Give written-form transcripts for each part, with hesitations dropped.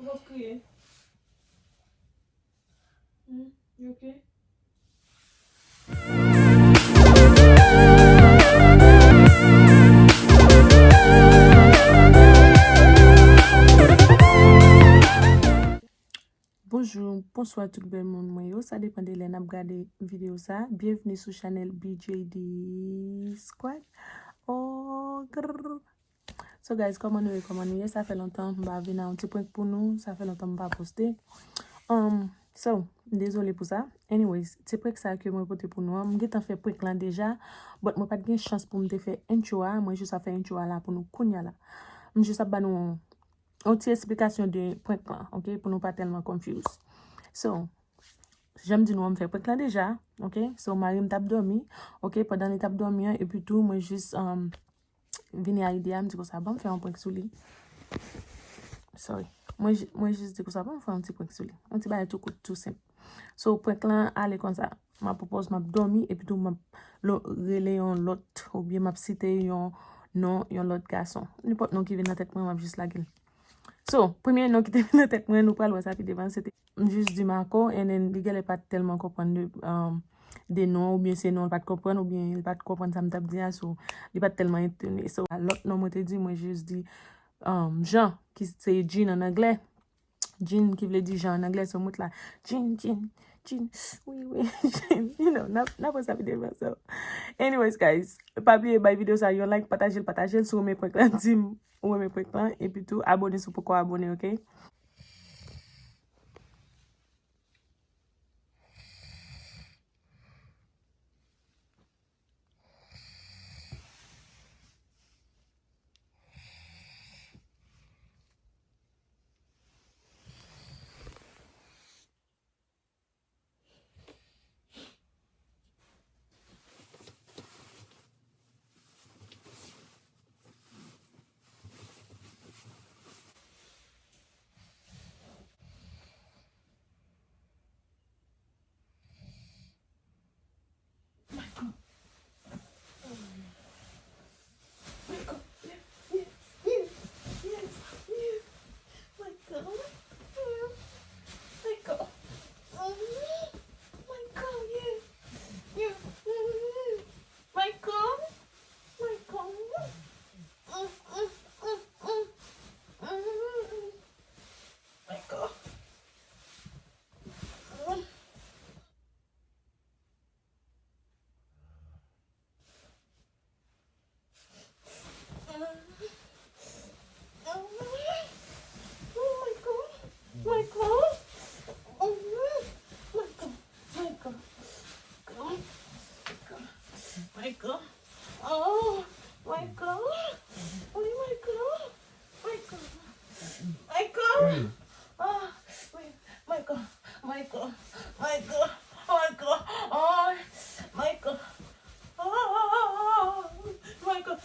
What's crier? You okay? Bonjour, bonsoir tout le monde. Ça dépend de l'en regarder vidéo ça. Bienvenue sur channel BJD Squad. Oh, grrr. So guys, comment nous? Ça fait longtemps que je vais venir un petit point pour nous. Ça fait longtemps que je vais poster. So, désolé pour ça. Anyways, c'est pour ça que moi poster pour nous. Je t'en fait point là déjà, but moi pas de chance pour me faire un choix. Moi juste à faire un choix là pour nous kounya là. Je juste à nous une petite explication de point là, OK, pour nous pas tellement confuse. So, j'aime dire nous on fait point là déjà, OK? So, Marie me tape dormi, OK, pendant l'étape dormi et puis tout moi juste venir à l'idée me dire que ça bon faire un point sur lui. Sorry. Moi juste dis que ça va faire un petit point sur lui. Un petit bail tout simple. So point là aller comme ça. Ma propose m'a dormi et puis tout m'a relé un l'autre ou bien m'a cité un non un l'autre garçon. N'importe nom qui vient dans tête moi m'a juste la gueule. So premier nom qui te vient dans tête moi nous parlons ça puis devant c'était juste du Marco et then les gars pas tellement comprendre des noms ou bien c'est non pas comprendre ou bien il pas comprendre ça me tape dire so il pas tellement étonné. So l'autre nom moi te dit moi juste dit Jean, qui c'est Jean en anglais. Jean qui veut dire Jean en anglais, so mout là. Jean. Oui, Jean. You know, n'a pas ça vidéo ça. Anyways, guys, pas oublier ma vidéo ça, you like, partager sur mes points là, dis ou mes points là, et puis tout, abonnez sur pourquoi abonner, ok? Michael. Oh, Michael. Michael. Oh, wait, Michael. Oh, Michael. Oh, Michael. Oh, Michael.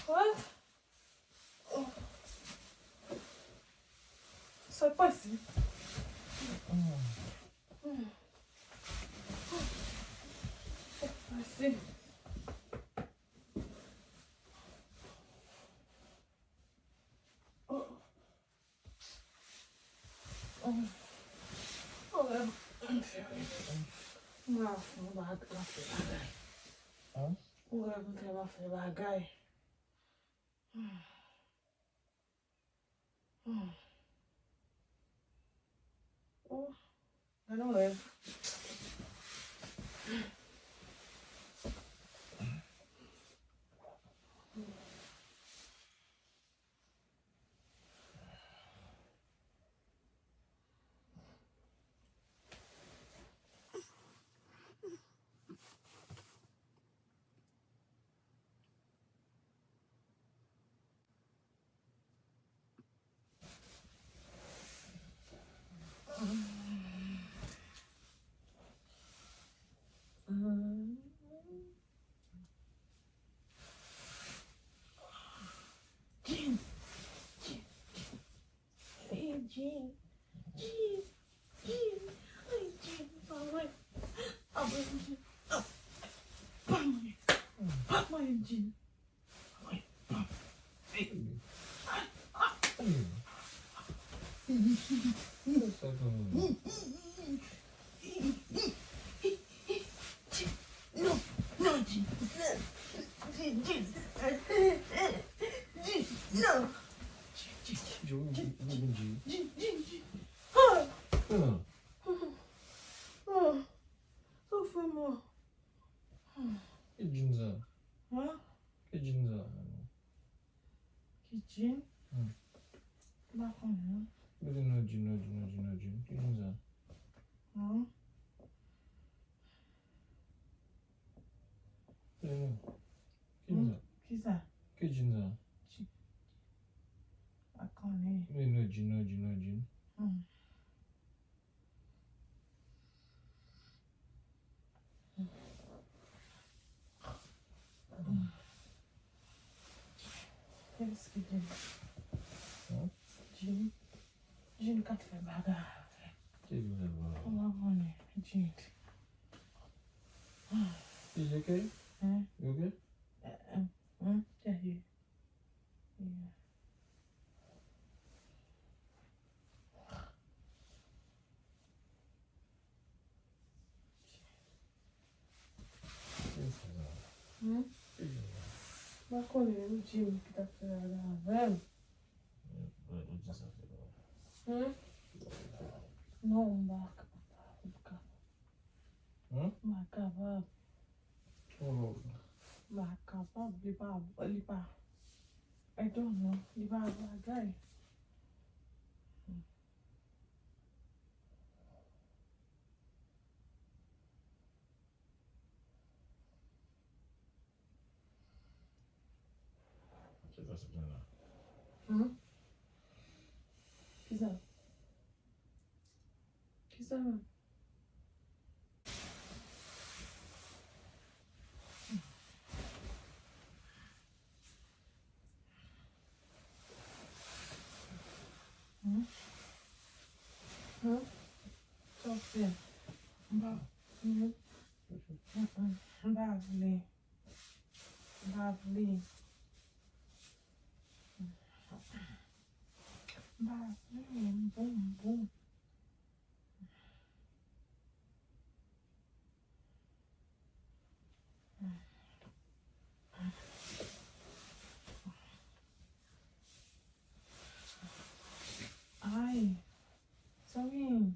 What? C'est possible. Merci. I don't live. Jean. Hey, Jean. Jean. Jean. Hey, Jean. Bye. Jean. Bye, Jean. No, no, Jean. Jean. No. Fais-moi. Que jeans Hein? Que jeans Kitchen? Bakon, hein? No jean. Que jeans Hein? Qui ça? Que jeans Bakon, hein? No jean. Qu'est-ce que Jean? Hein? Jean qu'a fait bagarre. Que jeans On va voir, Jean. Is you okay? Hein? You okay? Sérieux? Bakon, hein? Jean qui t'a fait bagarre. Non, capable. Oh, Capable, I don't know. Il va bagarre. c'est pas ça là. Qui ça? Qui ça? Sortir. Bavli. Boom. Ai. Sorry.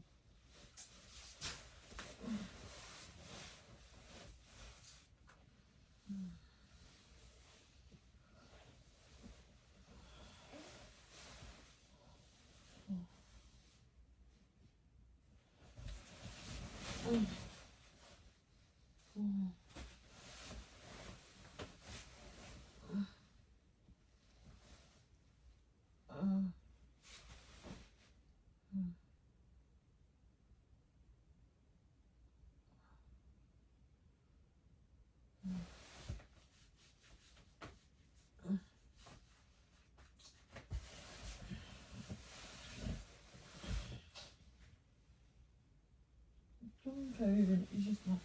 It's just not.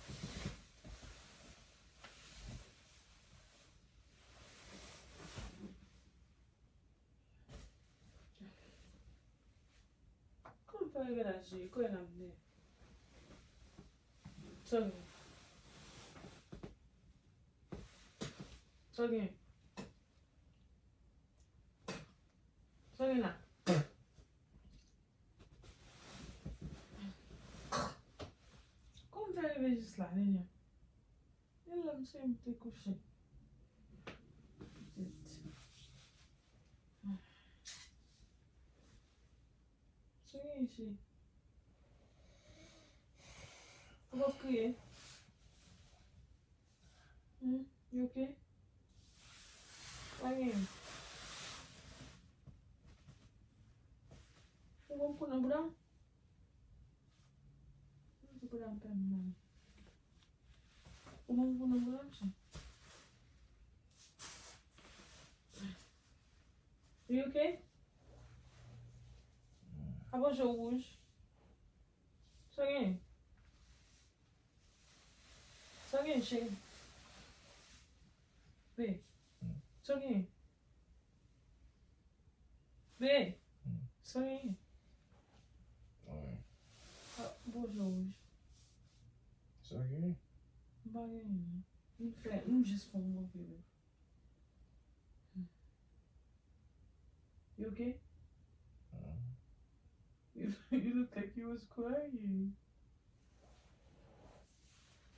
Come fai che la ci, come non è? Sorry na. Come fai che ci sta, nene? Io l'ho sempre così. Sorry. What okay? You okay? Angin. Umum pun berang. Berang kan. Umum pun berang sih. You okay? How about your rouge? Sorry. Sorry, chérie. B. Sorry. B. Sorry. Ouais. Ah, bonjour rouge. C'est ok? Bah, nous juste pour mon bébé. You okay? You look like you was crying.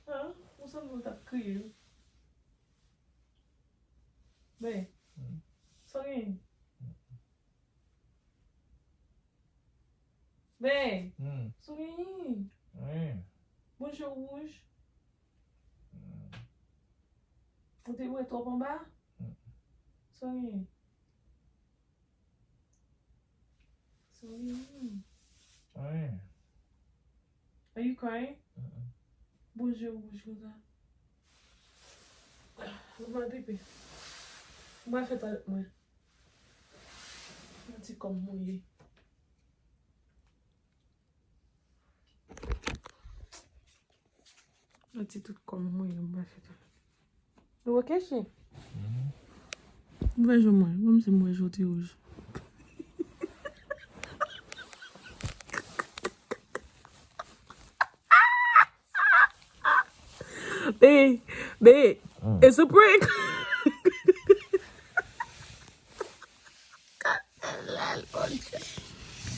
Huh? What's up with that clear? Babe. Sorry. Babe. Sorry. Ouais. Bonjour rouge. On t'est où, trop en bas? Sorry. Sorry. Ouais. Are you crying? Bonjour rouge, comme ça. Moi, bébé. Moi, fais pas avec moi. Un petit comme mouillé. Un petit tout comme mouillé. Moi, fais pas. Tu ok, chérie? Bonjour, moi. Moi, c'est moi, je suis rouge. Babe, it's a prank.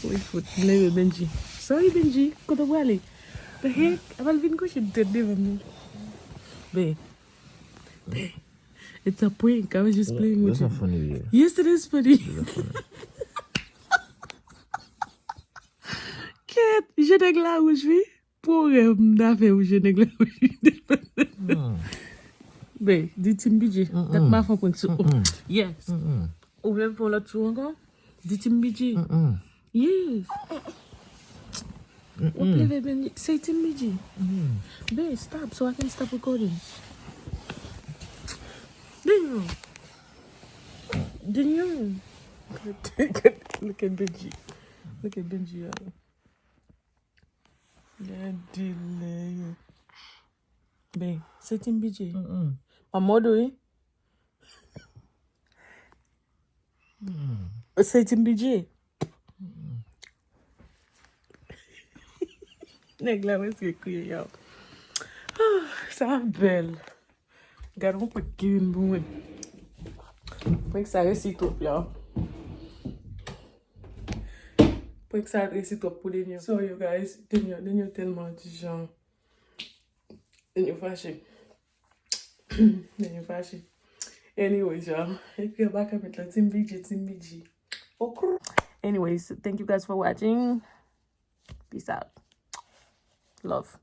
Wait for it. Benji. Sorry, Benji. Kau tak balik. The heck? Alvin kau should dead with me. Babe. It's a prank. I was just playing with you. That's not funny. Yes, it is funny. That's funny. Cat, je ne glace aujourd'hui. Pour d'affaires où je ne glace aujourd'hui. Babe, dis-tu BJ? That ma femme point so. Yes. Ou même pour l'autre tour encore? Dis-tu BJ? Yes. What play Benji? Say Tim BJ. Babe, stop so I can stop recording. Damn. Damn. Look at Benji. Look at Benji. Yeah, delay. Babe, say Tim BJ. My mother, eh? Say Tim BJ. Nèg la wè se kriye yow. Ça belle. Regarde mon petit qui vient bon. Pour que ça réussit top yow. Pour que ça réussit top pour Denio. So you guys, Denio tellement du genre. Denio fâché. Denio fâché. Anyways, y'all. If you're back up with Team BG. Okay. Anyways, thank you guys for watching. Peace out. Love.